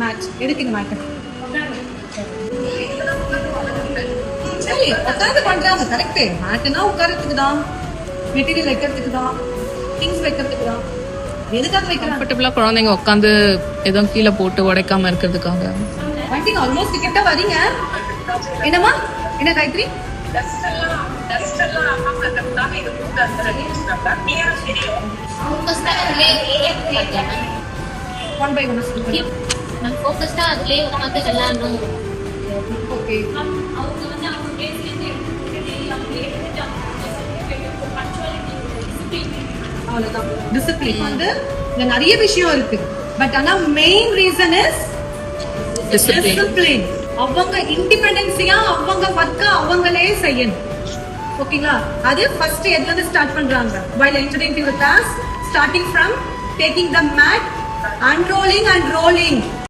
Mat எதுக்கு இந்த mat? சரி உட்காந்து பண்றாங்க கரெக்ட். மேட்னா உட்காரத்துக்கு தான், மெட்டீரியல் வைக்கிறதுக்கு தான், திங்ஸ் வைக்கிறதுக்கு தான். எதுக்காக வைக்கிறாங்க? கம்ஃபர்டபுளா குழந்தைங்க உட்காந்து எதுவும் கீழே போட்டு உடைக்காம இருக்கிறதுக்காக. வண்டிங்க ஆல்மோஸ்ட் கிட்ட வரீங்க. என்னம்மா என்ன காயத்ரி? ஒன் பை ஒன் நான் ஃபோக்கஸ்டா அதுலயே உட்காந்து விளையாடணும். ஓகே அவ்வளவுதான். டிசிப்ளின் வந்து இங்க நிறைய விஷயம் இருக்கு. பட் ஆனா மெயின் ரீசன் இஸ் டிசிப்ளின். அவங்க இண்டிபெண்டன்ஸியா அவங்க ஒர்க்க அவங்களே செய்யணும். ஓகேங்களா? அது ஃபர்ஸ்ட் எதுல இருந்து ஸ்டார்ட் பண்றாங்க? while entering into the class, starting from taking the mat, unrolling and rolling.